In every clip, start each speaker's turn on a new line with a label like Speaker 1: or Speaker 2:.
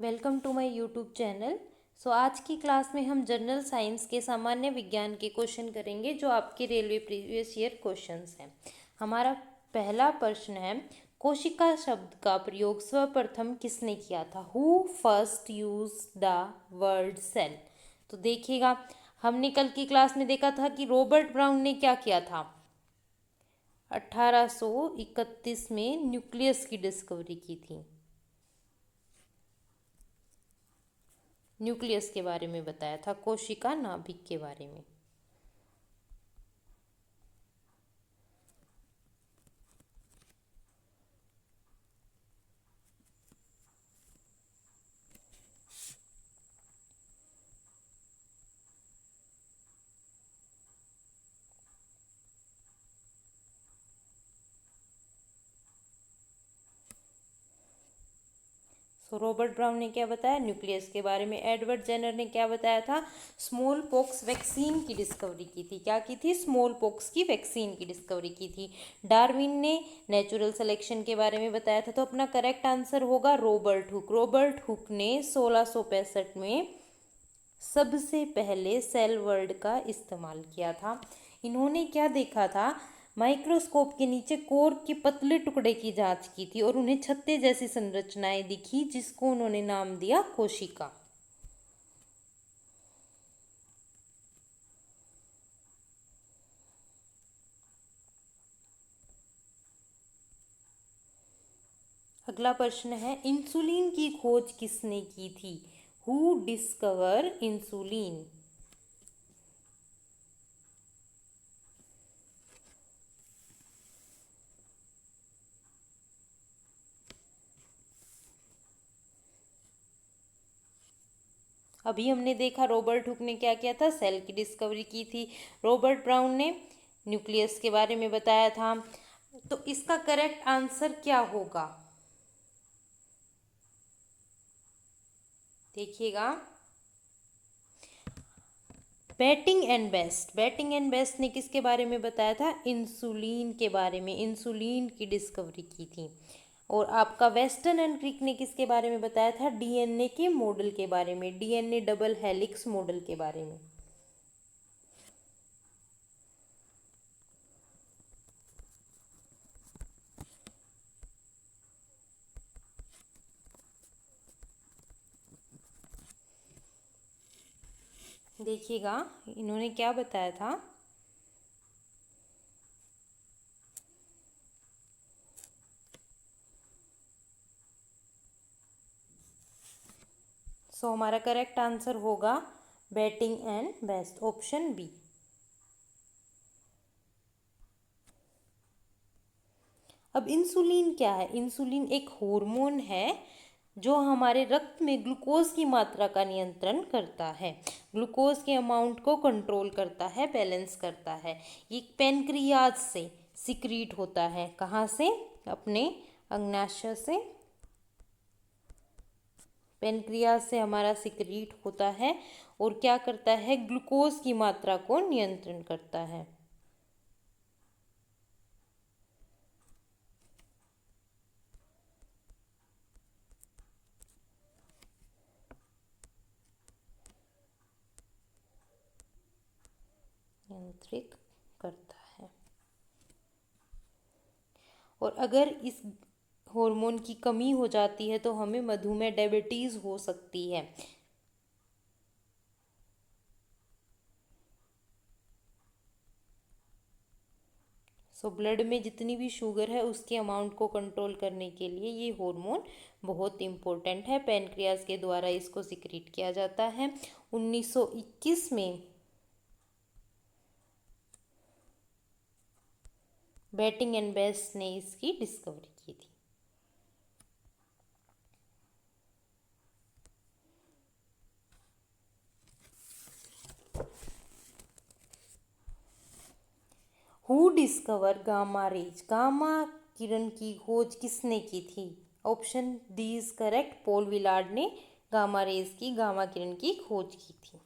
Speaker 1: Welcome to my YouTube channel. आज की class में हम जनरल साइंस के सामान्य विज्ञान के क्वेश्चन करेंगे जो आपके रेलवे प्रीवियस ईयर क्वेश्चंस हैं। हमारा पहला प्रश्न है, कोशिका शब्द का प्रयोग सर्वप्रथम किसने किया था? Who first use the word cell? तो देखिएगा, हमने कल की क्लास में देखा था कि रॉबर्ट ब्राउन ने क्या किया था। 1831 में न्यूक्लियस की डिस्कवरी की थी। न्यूक्लियस के बारे में बताया था, कोशिका नाभिक के बारे में। रॉबर्ट ब्राउन ने क्या बताया? न्यूक्लियस के बारे में। एडवर्ड जेनर ने क्या बताया था? स्मॉल पॉक्स वैक्सीन की डिस्कवरी की थी। क्या की थी? स्मॉल पॉक्स की वैक्सीन की डिस्कवरी की थी। डार्विन ने नेचुरल सिलेक्शन के बारे में बताया था। तो अपना करेक्ट आंसर होगा रॉबर्ट हुक। रॉबर्ट हुक ने 1665 में सबसे पहले सेल वर्ड का इस्तेमाल किया था। इन्होंने क्या देखा था? माइक्रोस्कोप के नीचे कोर के पतले टुकड़े की जांच की थी और उन्हें छत्ते जैसी संरचनाएं दिखी, जिसको उन्होंने नाम दिया कोशिका। अगला प्रश्न है, इंसुलिन की खोज किसने की थी? Who discover insulin? अभी हमने देखा रॉबर्ट हुक ने क्या किया था? सेल की डिस्कवरी की थी। रॉबर्ट ब्राउन ने न्यूक्लियस के बारे में बताया था। तो इसका करेक्ट आंसर क्या होगा? देखिएगा, बैटिंग एंड बेस्ट ने किसके बारे में बताया था? इंसुलिन के बारे में। इंसुलिन की डिस्कवरी की थी। और आपका वेस्टर्न एंड क्रिक ने किसके बारे में बताया था? डीएनए के मॉडल के बारे में, डीएनए डबल हेलिक्स मॉडल के बारे में। देखिएगा, इन्होंने क्या बताया था? हमारा करेक्ट आंसर होगा batting and best, option B. अब इंसुलिन क्या है? इंसुलिन एक हार्मोन है जो हमारे रक्त में ग्लूकोज की मात्रा का नियंत्रण करता है, ग्लूकोज के अमाउंट को कंट्रोल करता है, बैलेंस करता है। ये पेनक्रियाज से सिक्रीट होता है। कहाँ से? अपने अग्नाशय से। पेनक्रियाज से हमारा सिक्रीट होता है और क्या करता है? ग्लूकोज की मात्रा को नियंत्रण करता है। नियंत्रित करता है। और अगर इस हार्मोन की कमी हो जाती है तो हमें मधुमेह, डायबिटीज हो सकती है। ब्लड में जितनी भी शुगर है उसके अमाउंट को कंट्रोल करने के लिए ये हार्मोन बहुत इम्पोर्टेंट है। पैनक्रियाज के द्वारा इसको सिक्रीट किया जाता है। 1921 में बैटिंग एंड बेस्ट ने इसकी डिस्कवरी की थी। Who discover gamma rays? Gamma किरण की खोज किसने की थी? Option D is correct. Paul Villard ने गामा रेज की, गामा किरण की खोज की थी।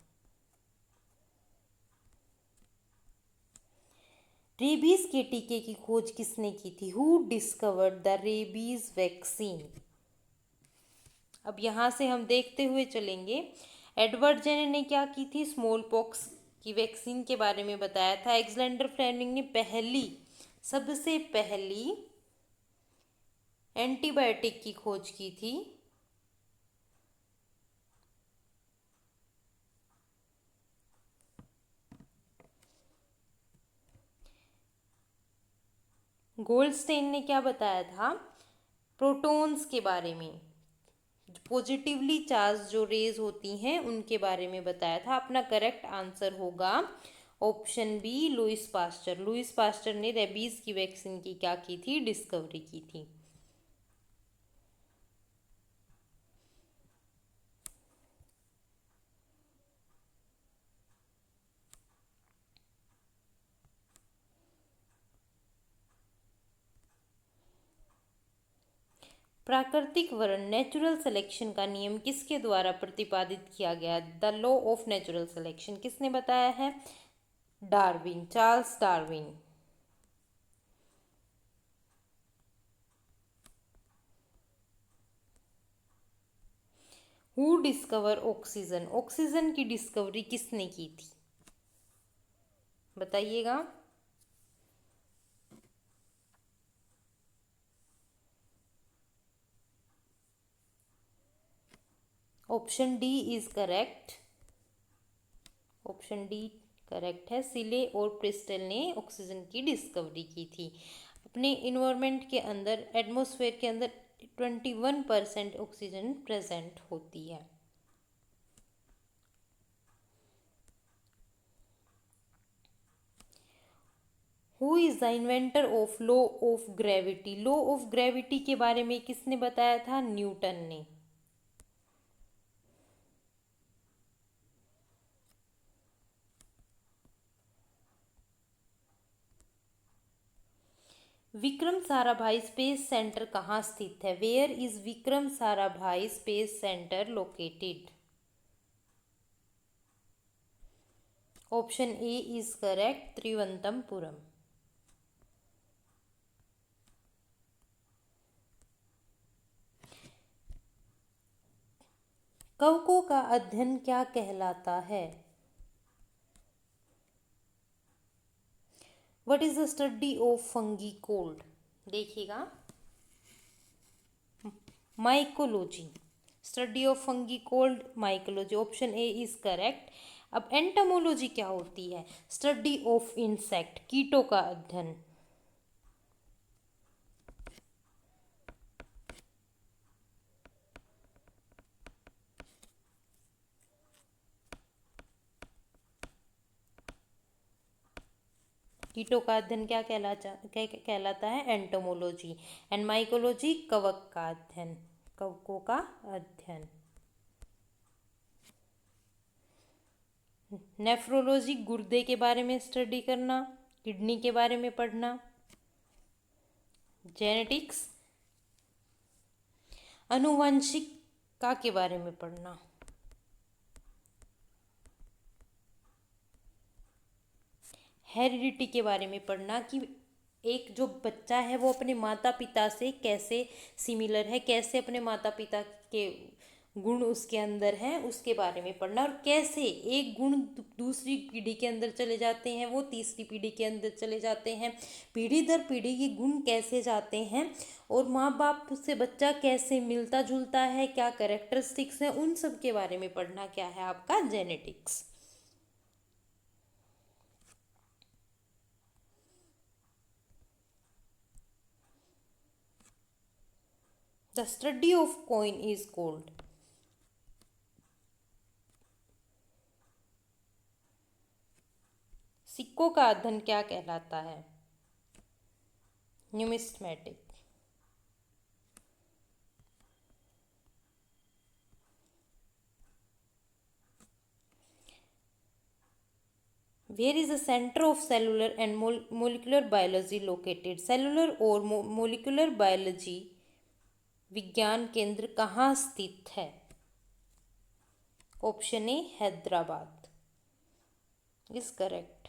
Speaker 1: रेबीज के टीके की खोज किसने की थी? Who discovered the rabies vaccine? अब यहाँ से हम देखते हुए चलेंगे। एडवर्ड जेनर ने क्या की थी, स्मॉल पॉक्स की वैक्सीन के बारे में बताया था। अलेक्जेंडर फ्लेमिंग ने सबसे पहली एंटीबायोटिक की खोज की थी। गोल्डस्टेन ने क्या बताया था, प्रोटॉन्स के बारे में, पॉजिटिवली चार्ज जो रेज होती हैं उनके बारे में बताया था। अपना करेक्ट आंसर होगा option B, Louis Pasteur. Louis Pasteur ने रेबीज की वैक्सीन की क्या की थी, डिस्कवरी की थी। प्राकृतिक वर्ण नेचुरल सिलेक्शन का नियम किसके द्वारा प्रतिपादित किया गया, the law of natural selection किसने बताया है, Darwin, Charles Darwin. Who discover oxygen, oxygen की डिस्कवरी किसने की थी, बताइएगा। Option D is correct, option D correct है। सिले और प्रिस्टल ने ऑक्सीजन की डिस्कवरी की थी। अपने इन्वायरमेंट के अंदर, एटमॉस्फेयर के अंदर 21% ऑक्सीजन प्रेजेंट होती है। Who is the inventor of law of gravity, law of gravity के बारे में किसने बताया था, न्यूटन ने। विक्रम साराभाई स्पेस सेंटर कहाँ स्थित है, where is Vikram Sarabhai Space Centre located. Option A is correct, Thiruvananthapuram. कवकों का अध्ययन क्या कहलाता है, what is the study of fungi called, देखिएगा, mycology, study of fungi called mycology, option A is correct. अब एंटोमोलॉजी क्या होती है, स्टडी ऑफ इंसेक्ट, कीटों का अध्ययन। कीटों का अध्ययन क्या कहलाता है, एंटोमोलॉजी। एंड माइकोलॉजी, कवक का अध्ययन, कवकों का अध्ययन। नेफ्रोलॉजी, गुर्दे के बारे में स्टडी करना, किडनी के बारे में पढ़ना। जेनेटिक्स, आनुवंशिकता के बारे में पढ़ना। हेरिडिटी के बारे में पढ़ना कि एक जो बच्चा है वो अपने माता पिता से कैसे सिमिलर है, कैसे अपने माता पिता के गुण उसके अंदर हैं उसके बारे में पढ़ना, और कैसे एक गुण दूसरी पीढ़ी के अंदर चले जाते हैं, वो तीसरी पीढ़ी के अंदर चले जाते हैं, पीढ़ी दर पीढ़ी ये गुण कैसे जाते हैं, और माँ बाप से बच्चा कैसे मिलता जुलता है, क्या कैरेक्टरिस्टिक्स हैं, उन सब के बारे में पढ़ना क्या है आपका, genetics. The study of coin is called, सिक्कों का अध्ययन क्या कहलाता है, numismatic. Where is the centre of cellular and molecular biology located, cellular और मोलिकुलर बायोलॉजी विज्ञान केंद्र कहाँ स्थित है, option A Hyderabad is correct.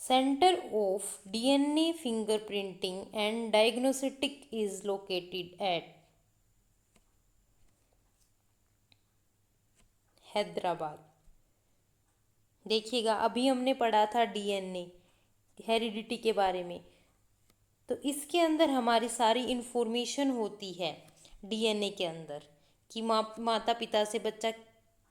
Speaker 1: Centre of DNA fingerprinting and diagnostic is located at Hyderabad. देखिएगा, अभी हमने पढ़ा था डीएनए हेरिडिटी के बारे में, तो इसके अंदर हमारी सारी इन्फॉर्मेशन होती है डीएनए के अंदर कि माता पिता से बच्चा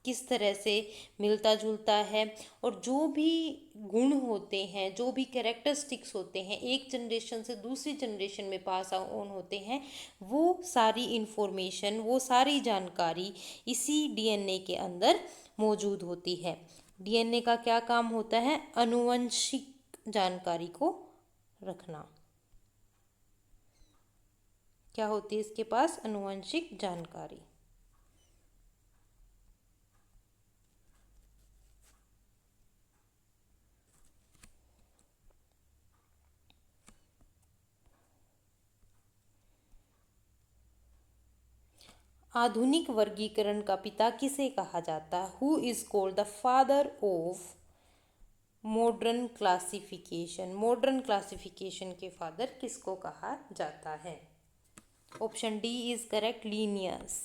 Speaker 1: किस तरह से मिलता जुलता है, और जो भी गुण होते हैं, जो भी कैरेक्टरिस्टिक्स होते हैं, एक जनरेशन से दूसरी जनरेशन में पास ऑन होते हैं, वो सारी इन्फॉर्मेशन, वो सारी जानकारी इसी डीएनए के अंदर मौजूद होती है। डीएनए का क्या काम होता है? आनुवंशिक जानकारी को रखना। क्या होती है इसके पास? आनुवंशिक जानकारी। आधुनिक वर्गीकरण का पिता किसे कहा जाता है? Who is called the father of modern classification? Modern classification के फादर किसको कहा जाता है? Option D is correct, Linnaeus,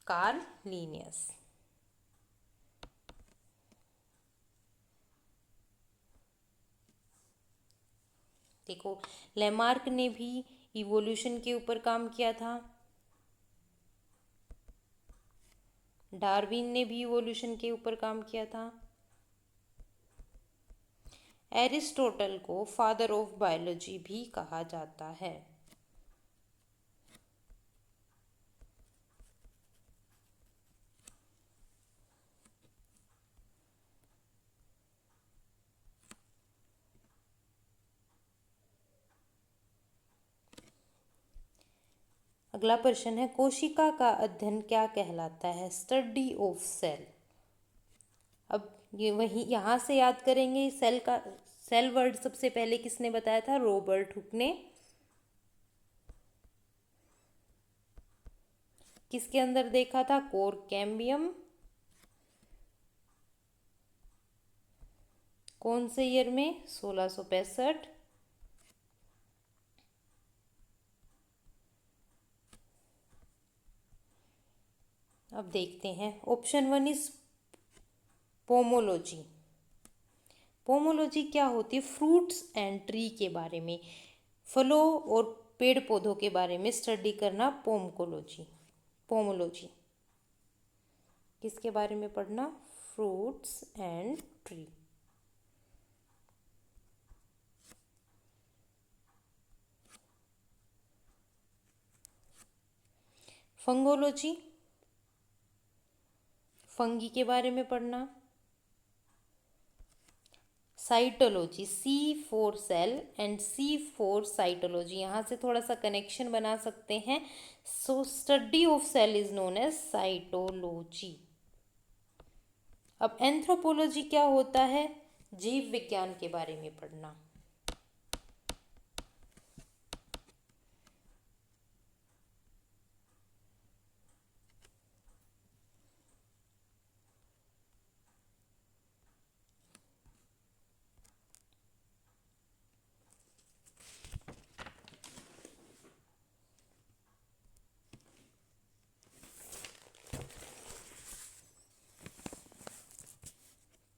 Speaker 1: Karl Linnaeus. देखो, लेमार्क ने भी इवोल्यूशन के ऊपर काम किया था, डार्विन ने भी इवोल्यूशन के ऊपर काम किया था, एरिस्टोटल को फादर ऑफ बायोलॉजी भी कहा जाता है। अगला प्रश्न है, कोशिका का अध्ययन क्या कहलाता है? Study of cell. अब ये वही यहाँ से याद करेंगे, सेल का सेल वर्ड सबसे पहले किसने बताया था? रॉबर्ट हुक ने। किसके अंदर देखा था? Core cambium. कौन से ईयर में? 1665। अब देखते हैं, ऑप्शन 1 इज पोमोलॉजी। पोमोलॉजी क्या होती है? फ्रूट्स एंड ट्री के बारे में, फलों और पेड़ पौधों के बारे में स्टडी करना पोमोलॉजी। पोमोलॉजी किसके बारे में पढ़ना? Fruits and tree. Fungology fungi के बारे में पढ़ना। Cytology, C for cell and C for cytology, यहाँ से थोड़ा सा कनेक्शन बना सकते हैं। So study of cell is known as cytology. अब एंथ्रोपोलॉजी क्या होता है? जीव विज्ञान के बारे में पढ़ना।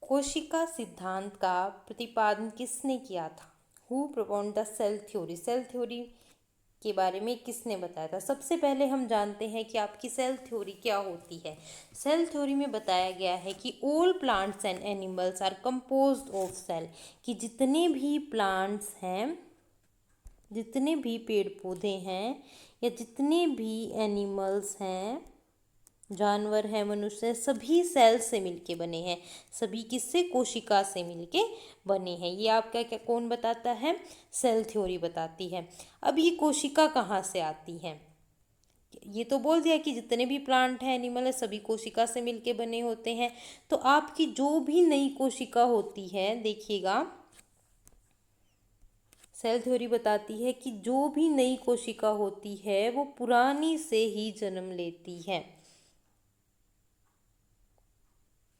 Speaker 1: कोशिका सिद्धांत का प्रतिपादन किसने किया था? Who propound the cell theory? Cell theory के बारे में किसने बताया था? सबसे पहले हम जानते हैं कि आपकी सेल थ्योरी क्या होती है। सेल थ्योरी में बताया गया है कि all plants and animals are composed of cell, कि जितने भी प्लांट्स हैं, जितने भी पेड़ पौधे हैं, या जितने भी एनिमल्स हैं, जानवर हैं, मनुष्य हैं, सभी सेल से मिलके बने हैं। सभी किससे? कोशिका से मिलके बने हैं। ये आपका क्या कौन बताता है? सेल थ्योरी बताती है। अब ये कोशिका कहाँ से आती है? ये तो बोल दिया कि जितने भी प्लांट हैं, एनिमल है, सभी कोशिका से मिलके बने होते हैं। तो आपकी जो भी नई कोशिका होती है, देखिएगा, सेल थ्योरी बताती है कि जो भी नई कोशिका होती है वो पुरानी से ही जन्म लेती है।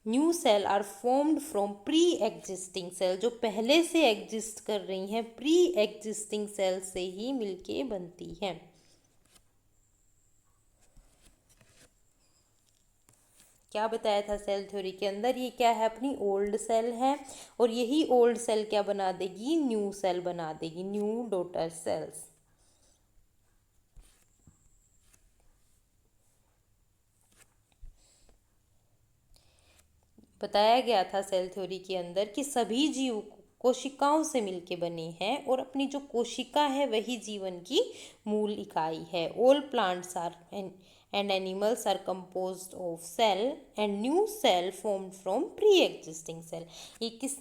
Speaker 1: New cell are formed from pre existing cell, जो पहले से एग्जिस्ट कर रही हैं प्री एग्जिस्टिंग सेल से ही मिलके बनती हैं। क्या बताया था सेल थ्योरी के अंदर, ये क्या है, अपनी ओल्ड सेल है और यही ओल्ड सेल क्या बना देगी, न्यू सेल बना देगी, न्यू डॉटर सेल्स। बताया गया था सेल थ्योरी के अंदर कि सभी जीव कोशिकाओं से मिलके बने हैं और अपनी जो कोशिका है वही जीवन की मूल इकाई है। All plants are and animals are composed of cell and new cell formed from pre existing cell. ये किस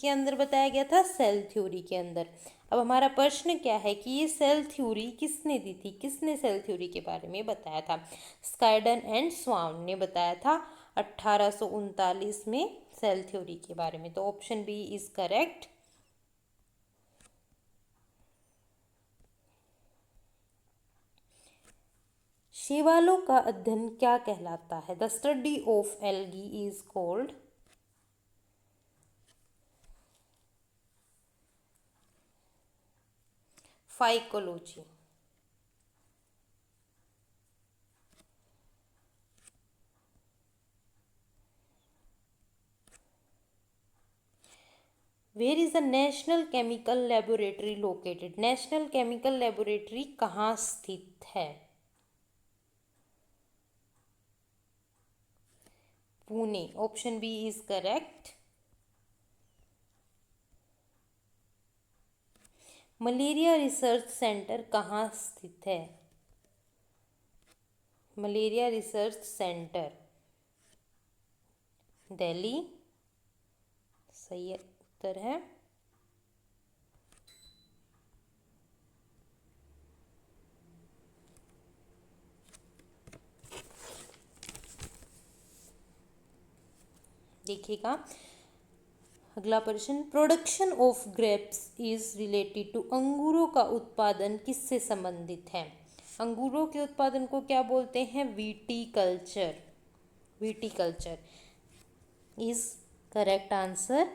Speaker 1: के अंदर बताया गया था, सेल थ्योरी के अंदर। अब हमारा प्रश्न क्या है कि ये सेल थ्योरी किसने दी थी, किसने सेल थ्योरी के बारे में बताया था। स्काइडन एंड स्वान ने बताया था 1839 में सेल थ्योरी के बारे में। तो ऑप्शन बी इज करेक्ट। शैवालों का अध्ययन क्या कहलाता है, the study of algae is called. Phycology. Where is the national chemical laboratory located, national chemical laboratory कहाँ स्थित है। Pune, option B is correct. Malaria research centre कहाँ स्थित है, मलेरिया रिसर्च सेंटर दिल्ली, सही उत्तर है। देखिएगा अगला प्रश्न, production of grapes is related to, अंगूरों का उत्पादन किससे संबंधित है। अंगूरों के उत्पादन को क्या बोलते हैं, viticulture, viticulture is correct answer.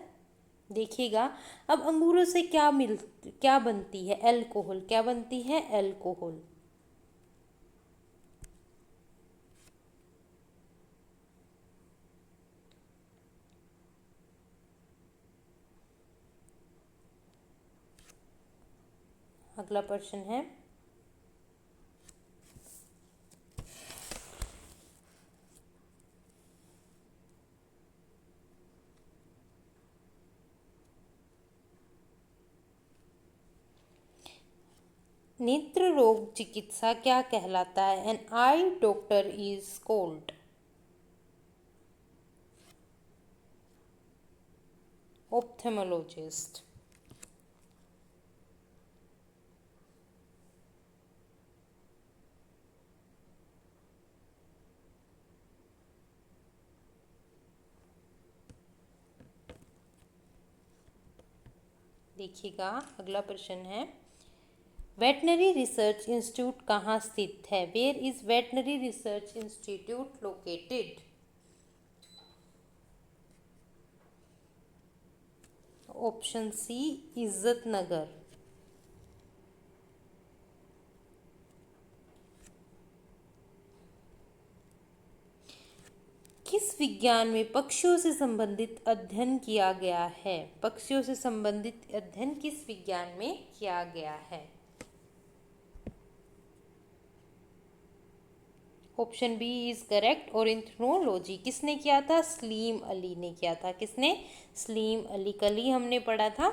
Speaker 1: देखिएगा अब अंगूरों से क्या बनती है, अल्कोहल, क्या बनती है, अल्कोहल। अगला प्रश्न है, नेत्र रोग चिकित्सा क्या कहलाता है, an eye doctor is called. Ophthalmologist. देखिएगा अगला प्रश्न है, वेटनरी रिसर्च इंस्टीट्यूट कहाँ स्थित है, where is veterinary research institute located. Option C Izatnagar. किस विज्ञान में पक्षियों से संबंधित अध्ययन किया गया है, पक्षियों से संबंधित अध्ययन किस विज्ञान में किया गया है। Option B is correct, ornithology. किसने किया था, सलीम अली ने किया था, किसने, सलीम अली, कल ही हमने पढ़ा था।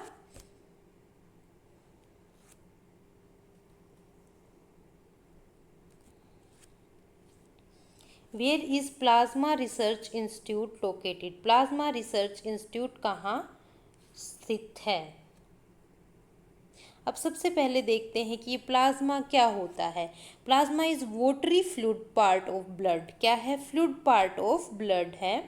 Speaker 1: Where is plasma research institute located, plasma research institute कहाँ स्थित है। अब सबसे पहले देखते हैं कि ये प्लाज्मा क्या होता है। Plasma is watery fluid part of blood, क्या है, फ्लूइड पार्ट ऑफ ब्लड है।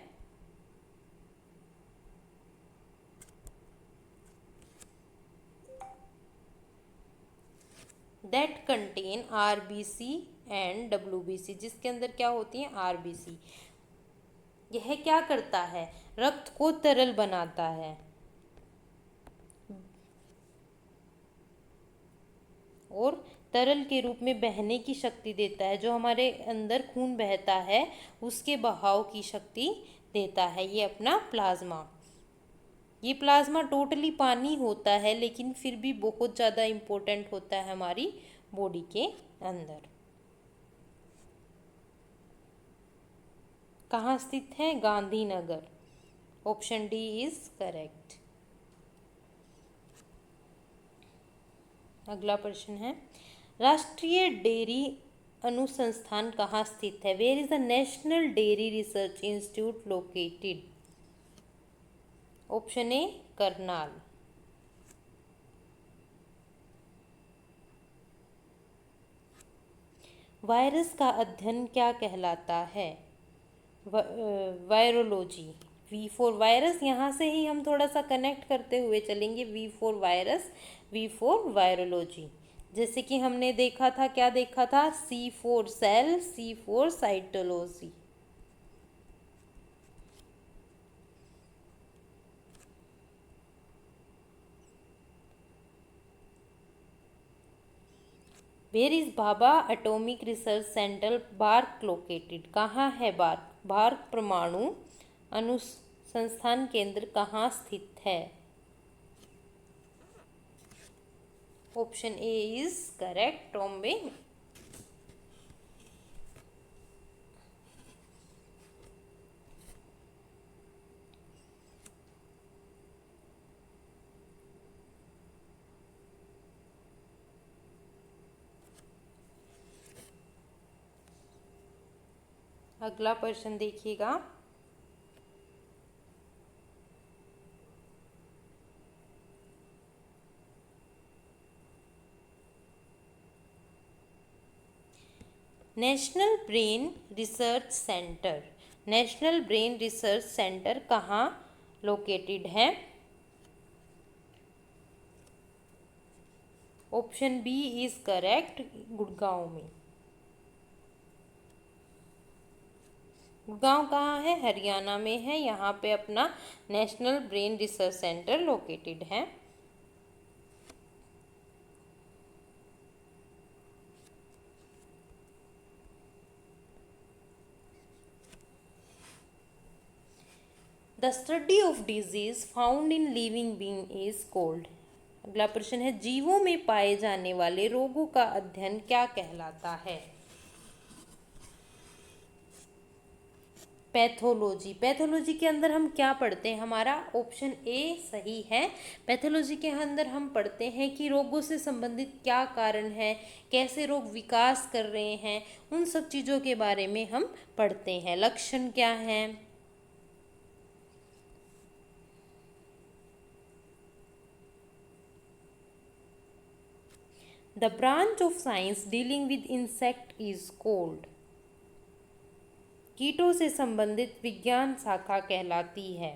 Speaker 1: That contain RBC and WBC, जिसके अंदर क्या होती है, आरबीसी। यह क्या करता है? रक्त को तरल बनाता है और तरल के रूप में बहने की शक्ति देता है। जो हमारे अंदर खून बहता है उसके बहाव की शक्ति देता है ये अपना प्लाज्मा। ये प्लाज्मा टोटली पानी होता है लेकिन फिर भी बहुत ज़्यादा इम्पोर्टेंट होता है हमारी बॉडी के अंदर। कहाँ स्थित है? Gandhinagar. Option D is correct. अगला प्रश्न है, राष्ट्रीय डेयरी अनुसंधान कहाँ स्थित है? Where is the national dairy research institute located? Option A Karnal. Virus का अध्ययन क्या कहलाता है? वायरोलॉजी। वी फॉर वायरस, यहाँ से ही हम थोड़ा सा कनेक्ट करते हुए चलेंगे। V for virus, V for virology. जैसे कि हमने देखा था, क्या देखा था? C for cell, C for cytology. Where is Bhabha Atomic Research Centre BARC located? कहाँ है बार्क? बार्क परमाणु अनुसंधान केंद्र कहाँ स्थित है? Option A is correct, Bombay में। अगला प्रश्न देखिएगा, national brain research centre. National brain research centre कहाँ लोकेटेड है? Option B is correct, Gurgaon में। गुड़गांव कहाँ है? हरियाणा में है। यहाँ पे अपना National brain research centre located है। The study of disease found in living being is called. अगला प्रश्न है, जीवों में पाए जाने वाले रोगों का अध्ययन क्या कहलाता है? पैथोलॉजी। पैथोलॉजी के अंदर हम क्या पढ़ते हैं? हमारा ऑप्शन ए सही है। पैथोलॉजी के अंदर हम पढ़ते हैं कि रोगों से संबंधित क्या कारण है, कैसे रोग विकास कर रहे हैं, उन सब चीज़ों के बारे में हम पढ़ते हैं। लक्षण क्या हैं? The branch of science dealing with insect is called. कीटों से संबंधित विज्ञान शाखा कहलाती है।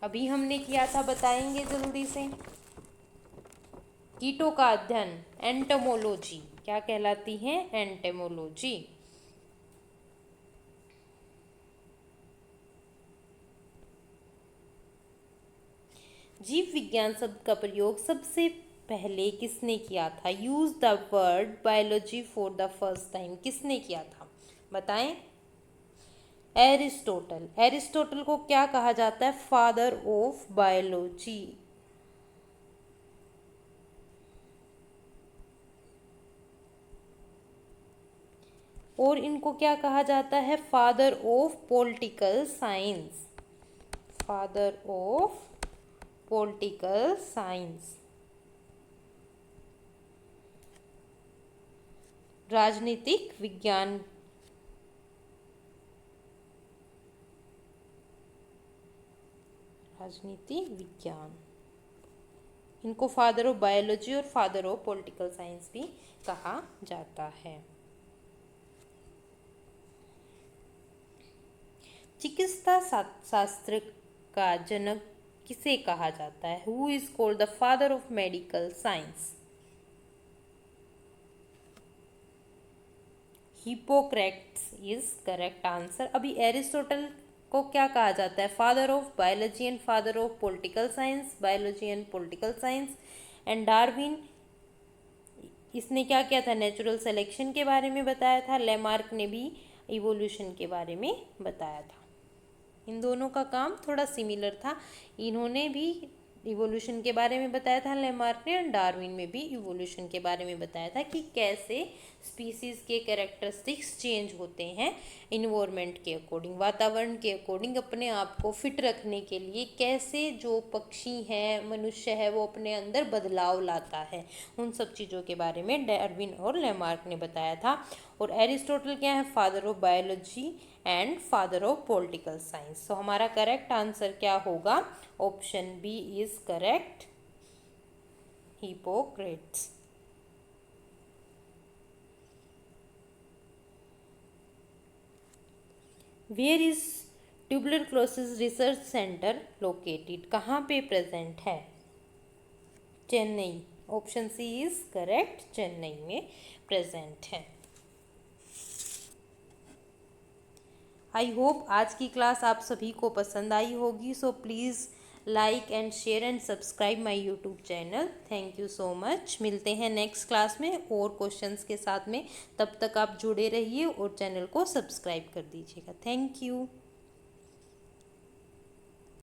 Speaker 1: अभी हमने किया था, बताएंगे जल्दी से। कीटों का अध्ययन एंटोमोलॉजी। क्या कहलाती है? एंटोमोलॉजी। जीव विज्ञान शब्द का प्रयोग सबसे पहले किसने किया था? Use the word biology for the first time किसने किया था? बताएं। एरिस्टोटल। एरिस्टोटल को क्या कहा जाता है? Father of biology. और इनको क्या कहा जाता है? Father of political science. Father of political science. राजनीतिक विज्ञान। राजनीति विज्ञान। इनको फादर ऑफ बायोलॉजी और फादर ऑफ पॉलिटिकल साइंस भी कहा जाता है। चिकित्सा शास्त्र का जनक किसे कहा जाता है? Who is called the father of medical science? Hippocrates is correct answer. अभी एरिस्टोटल को क्या कहा जाता है? Father of biology and father of political science, biology and political science. And Darwin, इसने क्या किया था? नेचुरल सिलेक्शन के बारे में बताया था। लेमार्क ने भी इवोल्यूशन के बारे में बताया था। इन दोनों का काम थोड़ा सिमिलर था। इन्होंने भी इवोल्यूशन के बारे में बताया था लेमार्क ने, और डार्विन में भी इवोल्यूशन के बारे में बताया था कि कैसे स्पीसीज के कैरेक्टरिस्टिक्स चेंज होते हैं इन्वायरमेंट के अकॉर्डिंग, वातावरण के अकॉर्डिंग अपने आप को फिट रखने के लिए कैसे जो पक्षी हैं, मनुष्य है, वो अपने अंदर बदलाव लाता है। उन सब चीज़ों के बारे में डार्विन और लेमार्क ने बताया था। और एरिस्टोटल क्या है? Father of biology and father of political science. तो हमारा करेक्ट आंसर क्या होगा? Option B is correct, Hippocrates. Where is tuberculosis research centre located? कहाँ पे प्रेजेंट है? Chennai. Option C is correct, Chennai में प्रेजेंट है। आई होप आज की क्लास आप सभी को पसंद आई होगी। So please like and share and subscribe my YouTube channel. Thank you so much. मिलते हैं नेक्स्ट क्लास में और क्वेश्चंस के साथ में। तब तक आप जुड़े रहिए और चैनल को सब्सक्राइब कर दीजिएगा। Thank you.